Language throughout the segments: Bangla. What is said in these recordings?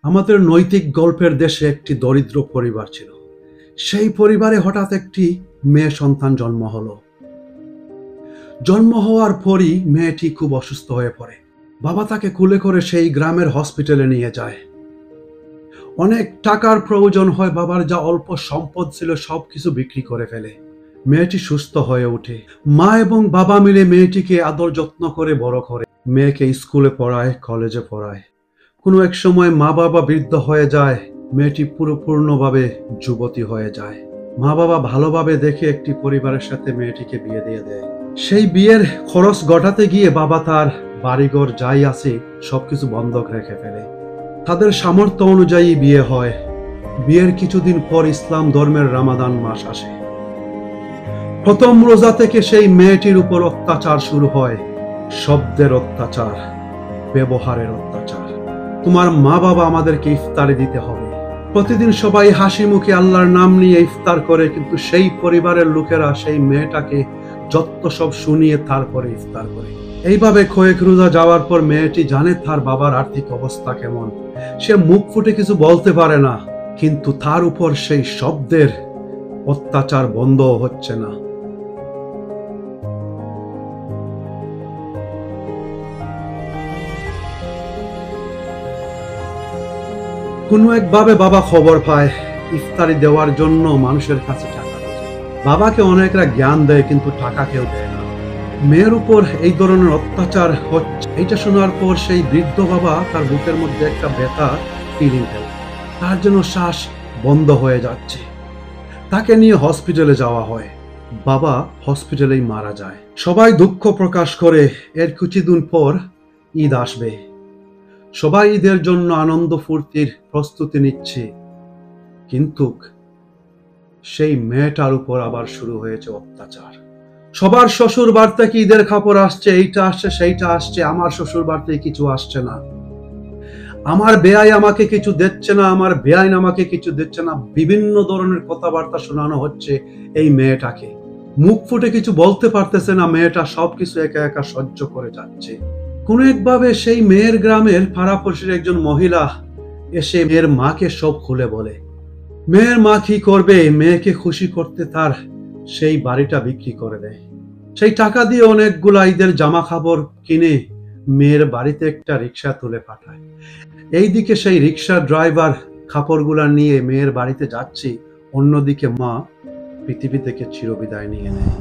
আমাদের নৈতিক গল্পের দেশে একটি দরিদ্র পরিবার ছিল। সেই পরিবারে হঠাৎ একটি মেয়ে সন্তান জন্ম হলো। জন্ম হওয়ার পরই মেয়েটি খুব অসুস্থ হয়ে পড়ে। বাবা তাকে কুলে করে সেই গ্রামের হসপিটালে নিয়ে যায়। অনেক টাকার প্রয়োজন হয়। বাবার যা অল্প সম্পদ ছিল সবকিছু বিক্রি করে ফেলে। মেয়েটি সুস্থ হয়ে ওঠে। মা এবং বাবা মিলে মেয়েটিকে আদর যত্ন করে বড় করে। মেয়েকে স্কুলে পড়ায়, কলেজে পড়ায়। কোনো এক সময় মা বাবা বৃদ্ধ হয়ে যায়। মেয়েটি পুরোপূর্ণভাবে যুবতী হয়ে যায়। মা বাবা ভালোভাবে দেখে একটি পরিবারের সাথে মেয়েটিকে বিয়ে দিয়ে দেয়। সেই বিয়ের খরচ গটাতে গিয়ে বাবা তার বাড়িঘর যাই আছে সবকিছু বন্ধক রেখে ফেলে। তাদের সামর্থ্য অনুযায়ী বিয়ে হয়। বিয়ের কিছুদিন পর ইসলাম ধর্মের রমাদান মাস আসে। প্রথম রোজা থেকে সেই মেয়েটির উপর অত্যাচার শুরু হয়। শব্দের অত্যাচার, ব্যবহারের অত্যাচার। তোমার মা বাবা আমাদেরকে ইফতারি দিতে হবে। প্রতিদিন সবাই হাসি মুখে আল্লাহর নাম নিয়ে ইফতার করে, কিন্তু সেই পরিবারের লোকেরা সেই মেয়েটাকে যত সব শুনিয়ে তারপরে ইফতার করে। এইভাবে কয়েক রোজা যাওয়ার পর মেয়েটি জানে তার বাবার আর্থিক অবস্থা কেমন। সে মুখ ফুটে কিছু বলতে পারে না, কিন্তু তার উপর সেই শব্দের অত্যাচার বন্ধ হচ্ছে না। কোনো একভাবে বাবা খবর পায় ইফতারি দেওয়ার জন্য মানুষের কাছে টাকা রয়েছে। বাবাকে অনেকরা জ্ঞান দেয়, কিন্তু টাকা কেউ দেয় না। মেয়ের উপর এই ধরনের অত্যাচার হচ্ছে, এইটা শোনার পর সেই বৃদ্ধ বাবা তার বুকের মধ্যে একটা ব্যথা ফিলিং ফেলে। তার জন্য শ্বাস বন্ধ হয়ে যাচ্ছে। তাকে নিয়ে হসপিটালে যাওয়া হয়। বাবা হসপিটালেই মারা যায়। সবাই দুঃখ প্রকাশ করে। এর কিছুদিন পর ঈদ আসবে। সবাই ঈদের জন্য আনন্দ ফুর্তির প্রস্তুতি নিচ্ছে, কিন্তু সেই মেয়েটার উপর আবার শুরু হয়েছে অত্যাচার। সবার শ্বশুর বাড়ি থেকে ঈদের কাপড় আসছে, এইটা আসছে, সেইটা আসছে। আমার শ্বশুর বাড়ি থেকে কিছু আসছে না। আমার বেয়াই আমাকে কিছু দিচ্ছে না, আমার বেয়াইন আমাকে কিছু দিচ্ছে না। বিভিন্ন ধরনের কথাবার্তা শোনানো হচ্ছে এই মেয়েটাকে। মুখ ফুটে কিছু বলতে পারতেছে না। মেয়েটা সবকিছু একা একা সহ্য করে যাচ্ছে। কোন একভাবে সেই মেয়ের গ্রামের পাড়াপড়শির একজন মহিলা এসে মেয়ের মাকে সব খুলে বলে। মেয়ের মা কি করবে? মেয়েকে খুশি করতে তার সেই বাড়িটা বিক্রি করে দেয়। সেই টাকা দিয়ে অনেকগুলা ঈদের জামা কাপড় কিনে মেয়ের বাড়িতে একটা রিক্সা তুলে পাঠায়। এইদিকে সেই রিক্সা ড্রাইভার কাপড়গুলা নিয়ে মেয়ের বাড়িতে যাচ্ছে, অন্যদিকে মা পৃথিবী থেকে চিরবিদায় নিয়ে নেয়।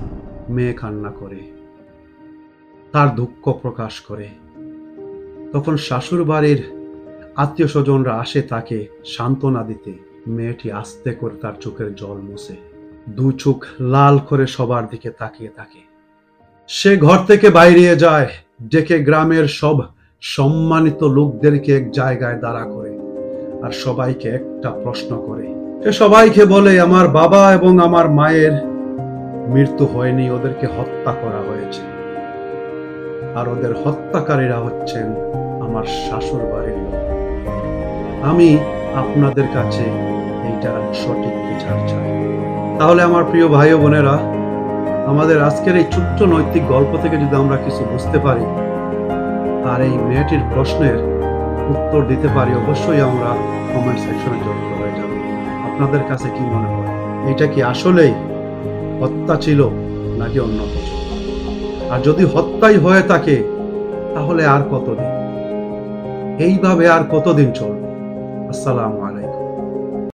মেয়ে কান্না করে, তার দুঃখ প্রকাশ করে। তখন শাশুর বাড়ির আত্মীয় স্বজনরা আসে তাকে সান্ত্বনা দিতে। মেয়েটি আস্তে করে তার চোখের জল মুছে, দু চোখ লাল করে সবার দিকে তাকিয়ে থাকে। সে ঘর থেকে বাইরে যায়, ডেকে গ্রামের সব সম্মানিত লোকদেরকে এক জায়গায় দাঁড়া করে আর সবাইকে একটা প্রশ্ন করে। সে সবাইকে বলে, আমার বাবা এবং আমার মায়ের মৃত্যু হয়নি, ওদেরকে হত্যা করা হয়েছে। আর ওদের হত্যাকারীরা হচ্ছেন আমার শাশুর বাড়ির লোক। আমি আপনাদের কাছে এইটার সঠিক বিচার চাই। তাহলে আমার প্রিয় ভাই ও বোনেরা, আমাদের আজকের এই ছোট্ট নৈতিক গল্প থেকে যদি আমরা কিছু বুঝতে পারি আর এই মেয়েটির প্রশ্নের উত্তর দিতে পারি, অবশ্যই আমরা কমেন্ট সেকশনে জড়িত হয়ে যাব। আপনাদের কাছে কি মনে হয়? এটা কি আসলেই হত্যা ছিল নাকি অন্য কিছু? আর যদি হত্যাই হয়ে থাকে তাহলে আর কতদিন এইভাবে আর কতদিন চলবে? আসসালামু আলাইকুম।